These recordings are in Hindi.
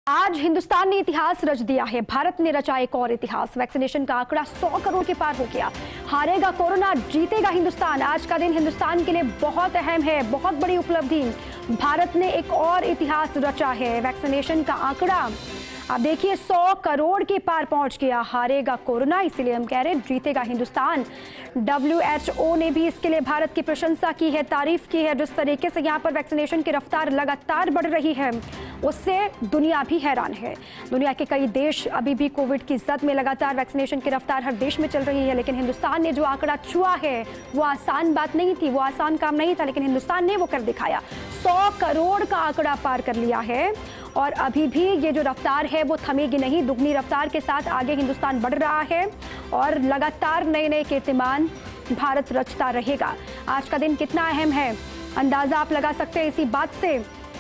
आज हिंदुस्तान ने इतिहास रच दिया है। भारत ने रचा एक और इतिहास। वैक्सीनेशन का आंकड़ा 100 करोड़ के पार हो गया। हारेगा कोरोना, जीतेगा हिंदुस्तान। आज का दिन हिंदुस्तान के लिए बहुत अहम है, बहुत बड़ी उपलब्धि। भारत ने एक और इतिहास रचा है। वैक्सीनेशन का आंकड़ा आप देखिए 100 करोड़ के पार पहुंच गया। हारेगा कोरोना, इसीलिए हम कह रहे हैं जीतेगा हिंदुस्तान। WHO ने भी इसके लिए भारत की प्रशंसा की है, तारीफ की है। जिस तरीके से यहाँ पर वैक्सीनेशन की रफ्तार लगातार बढ़ रही है, उससे दुनिया भी हैरान है। दुनिया के कई देश अभी भी कोविड की जद में, लगातार वैक्सीनेशन की रफ्तार हर देश में चल रही है। लेकिन हिंदुस्तान ने जो आंकड़ा छुआ है वो आसान बात नहीं थी, वो आसान काम नहीं था, लेकिन हिंदुस्तान ने वो कर दिखाया। 100 करोड़ का आंकड़ा पार कर लिया है और अभी भी ये जो रफ्तार है वो थमेगी नहीं। दुगनी रफ्तार के साथ आगे हिंदुस्तान बढ़ रहा है और लगातार नए नए कीर्तिमान भारत रचता रहेगा। आज का दिन कितना अहम है अंदाजा आप लगा सकते हैं इसी बात से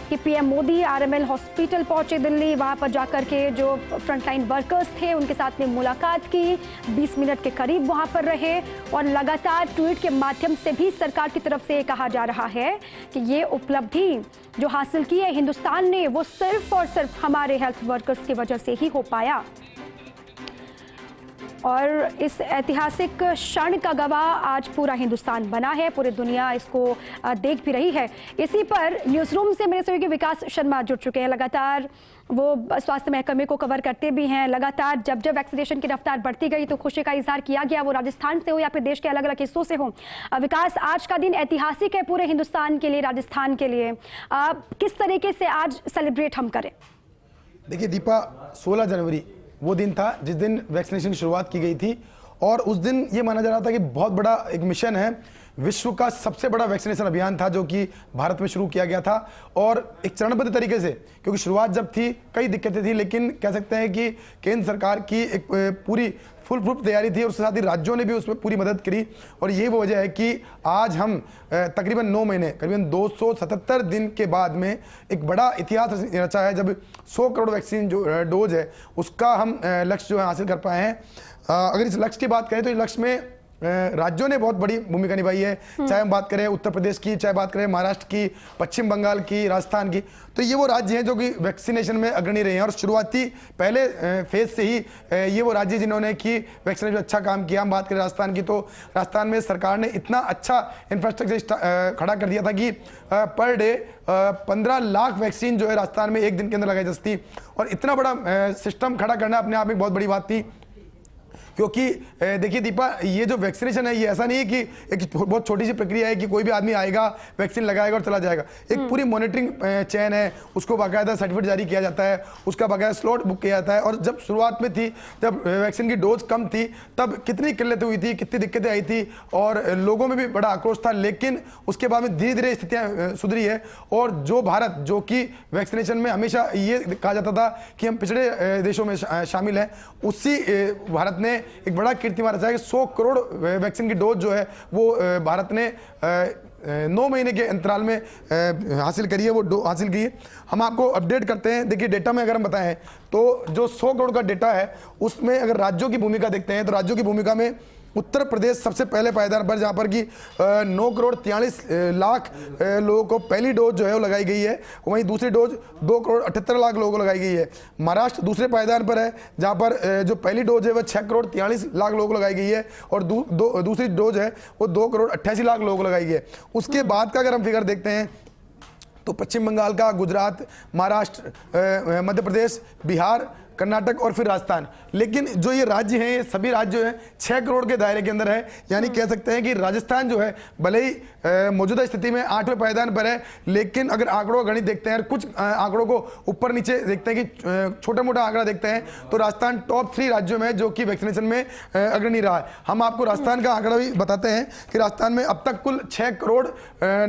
कि पीएम मोदी आरएमएल हॉस्पिटल पहुंचे दिल्ली। वहां पर जाकर के जो फ्रंटलाइन वर्कर्स थे उनके साथ में मुलाकात की, 20 मिनट के करीब वहां पर रहे और लगातार ट्वीट के माध्यम से भी सरकार की तरफ से ये कहा जा रहा है कि ये उपलब्धि जो हासिल की है हिंदुस्तान ने, वो सिर्फ और सिर्फ हमारे हेल्थ वर्कर्स की वजह से ही हो पाया। और इस ऐतिहासिक क्षण का गवाह आज पूरा हिंदुस्तान बना है, पूरी दुनिया इसको देख भी रही है। इसी पर न्यूज़ रूम से मेरे सहयोगी विकास शर्मा जुड़ चुके हैं। लगातार वो स्वास्थ्य महकमे को कवर करते भी हैं। लगातार जब जब वैक्सीनेशन की रफ्तार बढ़ती गई तो खुशी का इजहार किया गया, वो राजस्थान से हो या फिर देश के अलग अलग हिस्सों से हो। विकास, आज का दिन ऐतिहासिक है पूरे हिंदुस्तान के लिए, राजस्थान के लिए। किस तरीके से आज सेलिब्रेट हम करें? देखिए दीपा, 16 जनवरी वो दिन था जिस दिन वैक्सीनेशन की शुरुआत की गई थी और उस दिन ये माना जा रहा था कि बहुत बड़ा एक मिशन है, विश्व का सबसे बड़ा वैक्सीनेशन अभियान था जो कि भारत में शुरू किया गया था। और एक चरणबद्ध तरीके से, क्योंकि शुरुआत जब थी कई दिक्कतें थी, लेकिन कह सकते हैं कि केंद्र सरकार की एक पूरी फुल प्रूफ तैयारी थी और उसके साथ ही राज्यों ने भी उसमें पूरी मदद करी। और यही वो वजह है कि आज हम तकरीबन 9 महीने, करीबन 277 दिन के बाद में एक बड़ा इतिहास रचा है, जब 100 करोड़ वैक्सीन जो डोज है उसका हम लक्ष्य जो है हासिल कर पाए हैं। अगर इस लक्ष्य की बात करें तो इस लक्ष्य में राज्यों ने बहुत बड़ी भूमिका निभाई है। चाहे हम बात करें उत्तर प्रदेश की, चाहे बात करें महाराष्ट्र की, पश्चिम बंगाल की, राजस्थान की, तो ये वो राज्य हैं जो कि वैक्सीनेशन में अग्रणी रहे हैं। और शुरुआती पहले फेज से ही ये वो राज्य जिन्होंने कि वैक्सीनेशन में अच्छा काम किया। हम बात करें राजस्थान की, तो राजस्थान में सरकार ने इतना अच्छा इंफ्रास्ट्रक्चर खड़ा कर दिया था कि पर डे 15 लाख वैक्सीन जो है राजस्थान में एक दिन के अंदर लगाई जा सकती। और इतना बड़ा सिस्टम खड़ा करना अपने आप में बहुत बड़ी बात थी, क्योंकि देखिए दीपा, ये जो वैक्सीनेशन है ये ऐसा नहीं है कि एक बहुत छोटी सी प्रक्रिया है कि कोई भी आदमी आएगा, वैक्सीन लगाएगा और चला जाएगा। एक पूरी मॉनिटरिंग चेन है, उसको बाकायदा सर्टिफिकेट जारी किया जाता है, उसका बाकायदा स्लॉट बुक किया जाता है। और जब शुरुआत में थी, जब वैक्सीन की डोज कम थी, तब कितनी किल्लतें हुई थी, कितनी दिक्कतें आई थी और लोगों में भी बड़ा आक्रोश था। लेकिन उसके बाद में धीरे धीरे स्थितियाँ सुधरी है। और जो भारत, जो कि वैक्सीनेशन में हमेशा ये कहा जाता था कि हम पिछड़े देशों में शामिल हैं, उसी भारत ने एक बड़ा कीर्तिमान रचा है कि 100 करोड़ वैक्सीन की डोज जो है वो भारत ने 9 महीने के अंतराल में हासिल करी है, वो हासिल की है। हम आपको अपडेट करते हैं। देखिए डेटा में अगर हम बताएं तो जो 100 करोड़ का डेटा है उसमें अगर राज्यों की भूमिका देखते हैं तो राज्यों की भूमिका में उत्तर प्रदेश सबसे पहले पायदान पर, जहां पर कि 9 करोड़ 43 लाख लोगों को पहली डोज जो है वो लगाई गई है। वहीं दूसरी डोज 2 करोड़ 78 लाख लोगों को लगाई गई है। महाराष्ट्र दूसरे पायदान पर है, जहां पर जो पहली डोज है वह 6 करोड़ 43 लाख लोगों को लगाई गई है और दूसरी डोज है वो 2 करोड़ 88 लाख लोगों को लगाई गई है। उसके बाद का अगर हम फिगर देखते हैं तो पश्चिम बंगाल का, गुजरात, महाराष्ट्र, मध्य प्रदेश, बिहार, कर्नाटक और फिर राजस्थान। लेकिन जो ये राज्य हैं, ये सभी राज्य जो हैं 6 करोड़ के दायरे के अंदर है। यानी कह सकते हैं कि राजस्थान जो है भले ही मौजूदा स्थिति में 8वें पायदान पर है, लेकिन अगर आंकड़ों का गणित देखते हैं, कुछ आंकड़ों को ऊपर नीचे देखते हैं कि छोटा मोटा आंकड़ा देखते हैं, तो राजस्थान टॉप 3 राज्यों में जो कि वैक्सीनेशन में अग्रणी रहा है। हम आपको राजस्थान का आंकड़ा भी बताते हैं कि राजस्थान में अब तक कुल 6 करोड़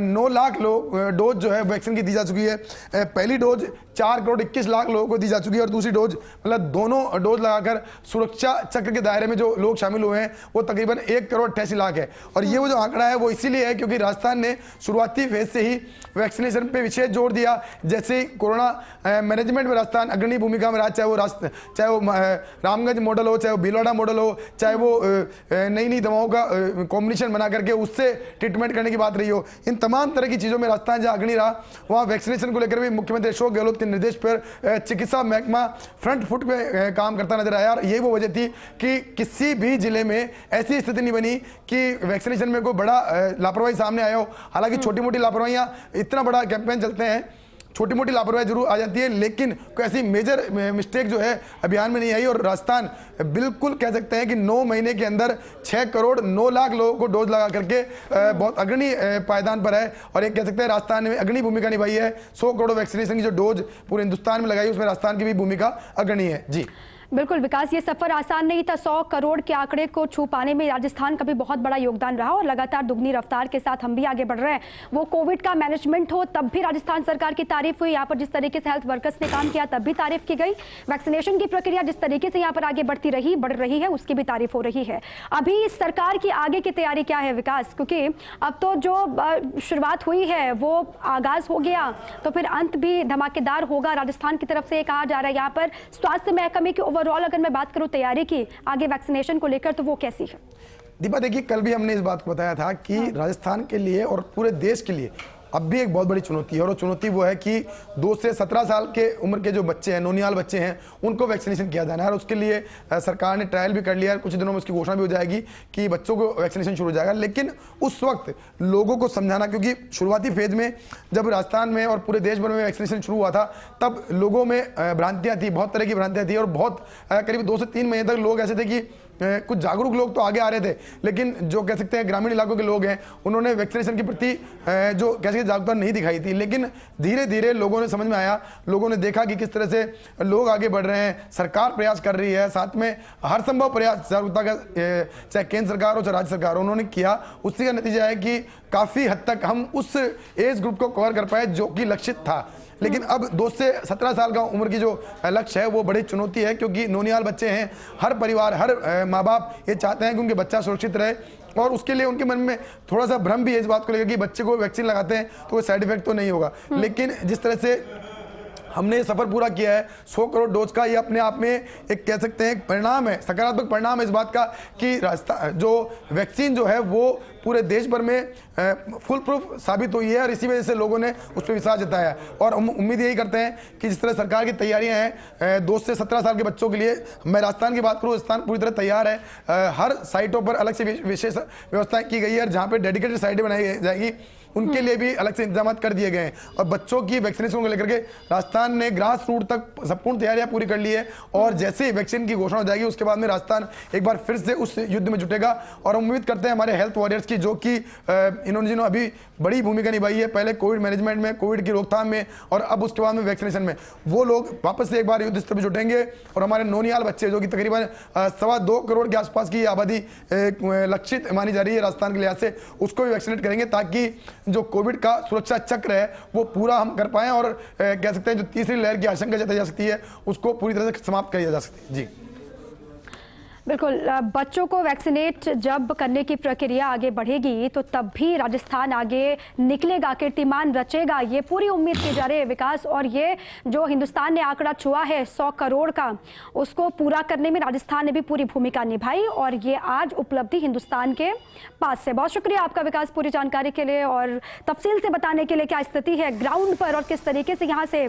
9 लाख डोज जो है वैक्सीन की दी जा चुकी है। पहली डोज 4 करोड़ 21 लाख लोगों को दी जा चुकी है और दूसरी डोज मतलब दोनों डोज लगाकर सुरक्षा चक्र के दायरे में जो लोग शामिल हुए हैं वो तकरीबन 1,88,00,000 है। और ये वो जो आंकड़ा है वो इसीलिए है क्योंकि राजस्थान ने शुरुआती फेज से ही वैक्सीनेशन पे विशेष जोर दिया। जैसे कोरोना मैनेजमेंट में राजस्थान अग्रणी भूमिका में रहा, चाहे वो रामगंज मॉडल हो, चाहे वो भीलवाड़ा मॉडल हो, चाहे वो नई नई दवाओं का कॉम्बिनेशन बना करके उससे ट्रीटमेंट करने की बात रही हो। इन तमाम तरह की चीज़ों में राजस्थान जहाँ अग्रणी रहा वहाँ वैक्सीनेशन को लेकर भी मुख्यमंत्री अशोक गहलोत के निर्देश पर चिकित्सा महकमा फ्रंट फुट पे काम करता नजर आया। और यही वो वजह थी कि किसी भी जिले में ऐसी स्थिति नहीं बनी कि वैक्सीनेशन में कोई बड़ा लापरवाही सामने आया हो। हालांकि छोटी मोटी लापरवाहियां, इतना बड़ा कैंपेन चलते हैं, छोटी मोटी लापरवाही जरूर आ जाती है, लेकिन कोई ऐसी मेजर मिस्टेक जो है अभियान में नहीं आई। और राजस्थान बिल्कुल कह सकते हैं कि 9 महीने के अंदर 6,09,00,000 लोगों को डोज लगा करके बहुत अग्रणी पायदान पर है। और एक कह सकते हैं राजस्थान ने अग्रणी भूमिका निभाई है। 100 करोड़ वैक्सीनेशन की जो डोज पूरे हिंदुस्तान में लगाई उसमें राजस्थान की भी भूमिका अग्रणी है। जी बिल्कुल विकास, ये सफर आसान नहीं था। 100 करोड़ के आंकड़े को छू पाने में राजस्थान का भी बहुत बड़ा योगदान रहा और लगातार दुगनी रफ्तार के साथ हम भी आगे बढ़ रहे हैं। वो कोविड का मैनेजमेंट हो तब भी राजस्थान सरकार की तारीफ हुई। यहाँ पर जिस तरीके से हेल्थ वर्कर्स ने काम किया तब भी तारीफ की गई। वैक्सीनेशन की प्रक्रिया जिस तरीके से यहाँ पर आगे बढ़ रही है उसकी भी तारीफ हो रही है। अभी सरकार की आगे की तैयारी क्या है विकास, क्योंकि अब तो जो शुरुआत हुई है वो आगाज हो गया तो फिर अंत भी धमाकेदार होगा राजस्थान की तरफ से कहा जा रहा है। यहाँ पर स्वास्थ्य महकमे की ओवरऑल अगर मैं बात करूं तैयारी की आगे वैक्सीनेशन को लेकर तो वो कैसी है? दीपा देखिए, कल भी हमने इस बात को बताया था कि राजस्थान के लिए और पूरे देश के लिए अब भी एक बहुत बड़ी चुनौती है। और वो चुनौती वो है कि 2 से 17 साल के उम्र के जो बच्चे हैं, नौनियाल बच्चे हैं, उनको वैक्सीनेशन किया जाना है। और उसके लिए सरकार ने ट्रायल भी कर लिया है। कुछ दिनों में उसकी घोषणा भी हो जाएगी कि बच्चों को वैक्सीनेशन शुरू हो जाएगा। लेकिन उस वक्त लोगों को समझाना, क्योंकि शुरुआती फेज में जब राजस्थान में और पूरे देश भर में वैक्सीनेशन शुरू हुआ था तब लोगों में भ्रांतियाँ थी, बहुत तरह की भ्रांतियाँ थी। और बहुत करीब 2 से 3 महीने तक लोग ऐसे थे कि कुछ जागरूक लोग तो आगे आ रहे थे, लेकिन जो कह सकते हैं ग्रामीण इलाकों के लोग हैं उन्होंने वैक्सीनेशन के प्रति जो कह सकते जागरूकता नहीं दिखाई थी। लेकिन धीरे धीरे लोगों ने समझ में आया, लोगों ने देखा कि किस तरह से लोग आगे बढ़ रहे हैं, सरकार प्रयास कर रही है, साथ में हर संभव प्रयास जागरूकता का चाहे केंद्र सरकार हो चाहे राज्य सरकार हो उन्होंने किया। उसी का नतीजा है कि काफ़ी हद तक हम उस एज ग्रुप को कवर कर पाए जो कि लक्षित था। लेकिन अब 2 से 17 साल का उम्र की जो लक्ष्य है वो बड़ी चुनौती है, क्योंकि नौनियाल बच्चे हैं। हर परिवार, हर माँ बाप ये चाहते हैं कि उनके बच्चा सुरक्षित रहे और उसके लिए उनके मन में थोड़ा सा भ्रम भी है इस बात को लेकर कि बच्चे को वैक्सीन लगाते हैं तो कोई साइड इफेक्ट तो नहीं होगा। लेकिन जिस तरह से हमने ये सफर पूरा किया है 100 करोड़ डोज का, ये अपने आप में एक कह सकते हैं परिणाम है, सकारात्मक परिणाम है इस बात का कि राजस्थान जो वैक्सीन जो है वो पूरे देश भर में फुल प्रूफ साबित हुई है। और इसी वजह से लोगों ने उस पर विश्वास जताया है। और हम उम्मीद यही करते हैं कि जिस तरह सरकार की तैयारियां हैं 2 से 17 साल के बच्चों के लिए, मैं राजस्थान की बात करूँ, राजस्थान पूरी तरह तैयार है। हर साइटों पर अलग से विशेष व्यवस्था की गई है और जहाँ पर डेडिकेटेड साइटें बनाई जाएगी उनके लिए भी अलग से इंतजाम कर दिए गए हैं। और बच्चों की वैक्सीनेशन को लेकर के राजस्थान ने ग्रास रूट तक संपूर्ण तैयारियां पूरी कर ली है। और जैसे ही वैक्सीन की घोषणा हो जाएगी उसके बाद में राजस्थान एक बार फिर से उस युद्ध में जुटेगा। और हम उम्मीद करते हैं हमारे हेल्थ वॉरियर्स की, जो कि इन्होंने अभी बड़ी भूमिका निभाई है पहले कोविड मैनेजमेंट में, कोविड की रोकथाम में और अब उसके बाद में वैक्सीनेशन में, वो लोग वापस से एक बार युद्ध स्तर पर जुटेंगे। और हमारे नौनियाल बच्चे जो कि तकरीबन 2.25 करोड़ के आसपास की आबादी लक्षित मानी जा रही है राजस्थान के लिहाज से, उसको भी वैक्सीनेट करेंगे ताकि जो कोविड का सुरक्षा चक्र है वो पूरा हम कर पाएं और कह सकते हैं जो तीसरी लहर की आशंका जताई जा सकती है उसको पूरी तरह से समाप्त किया जा सकती है। जी बिल्कुल, बच्चों को वैक्सीनेट जब करने की प्रक्रिया आगे बढ़ेगी तो तब भी राजस्थान आगे निकलेगा, कीर्तिमान रचेगा, ये पूरी उम्मीद की जा रही है विकास। और ये जो हिंदुस्तान ने आंकड़ा छुआ है 100 करोड़ का, उसको पूरा करने में राजस्थान ने भी पूरी भूमिका निभाई और ये आज उपलब्धि हिंदुस्तान के पास से। बहुत शुक्रिया आपका विकास पूरी जानकारी के लिए और तफसील से बताने के लिए क्या स्थिति है ग्राउंड पर और किस तरीके से यहाँ से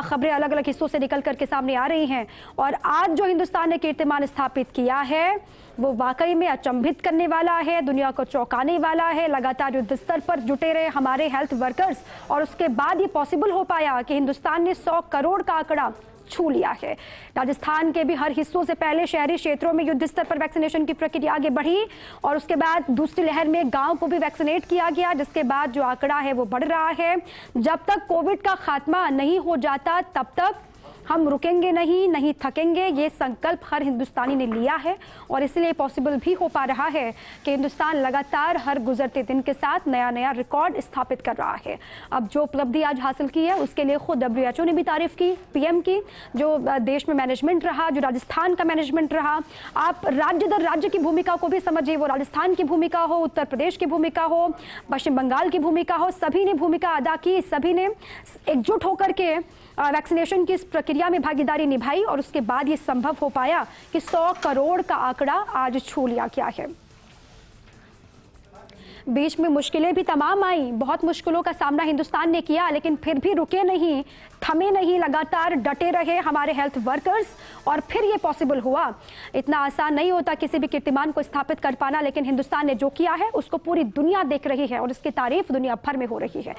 खबरें अलग अलग हिस्सों से निकल करके सामने आ रही हैं। और आज जो हिंदुस्तान ने कीर्तिमान स्थापित किया है वो वाकई में अचंभित करने वाला है, दुनिया को चौंकाने वाला है। लगातार युद्ध स्तर पर जुटे रहे हमारे हेल्थ वर्कर्स और उसके बाद ये पॉसिबल हो पाया कि हिंदुस्तान ने 100 करोड़ का आंकड़ा छू लिया है। राजस्थान के भी हर हिस्सों से पहले शहरी क्षेत्रों में युद्ध स्तर पर वैक्सीनेशन की प्रक्रिया आगे बढ़ी और उसके बाद दूसरी लहर में गांव को भी वैक्सीनेट किया गया, जिसके बाद जो आंकड़ा है वो बढ़ रहा है। जब तक कोविड का खात्मा नहीं हो जाता तब तक हम रुकेंगे नहीं, नहीं थकेंगे, ये संकल्प हर हिंदुस्तानी ने लिया है और इसलिए पॉसिबल भी हो पा रहा है कि हिंदुस्तान लगातार हर गुजरते दिन के साथ नया नया रिकॉर्ड स्थापित कर रहा है। अब जो उपलब्धि आज हासिल की है उसके लिए खुद WHO ने भी तारीफ की, PM की, जो देश में मैनेजमेंट रहा, जो राजस्थान का मैनेजमेंट रहा। आप राज्य दर राज्य की भूमिका को भी समझिए, वो राजस्थान की भूमिका हो, उत्तर प्रदेश की भूमिका हो, पश्चिम बंगाल की भूमिका हो, सभी ने भूमिका अदा की, सभी ने एकजुट होकर के वैक्सीनेशन की इस प्रक्रिया में भागीदारी निभाई और उसके बाद ये संभव हो पाया कि 100 करोड़ का आंकड़ा आज छू लिया गया है। बीच में मुश्किलें भी तमाम आई, बहुत मुश्किलों का सामना हिंदुस्तान ने किया, लेकिन फिर भी रुके नहीं, थमे नहीं, लगातार डटे रहे हमारे हेल्थ वर्कर्स और फिर ये पॉसिबल हुआ। इतना आसान नहीं होता किसी भी कीर्तिमान को स्थापित कर पाना, लेकिन हिंदुस्तान ने जो किया है उसको पूरी दुनिया देख रही है और इसकी तारीफ दुनिया भर में हो रही है।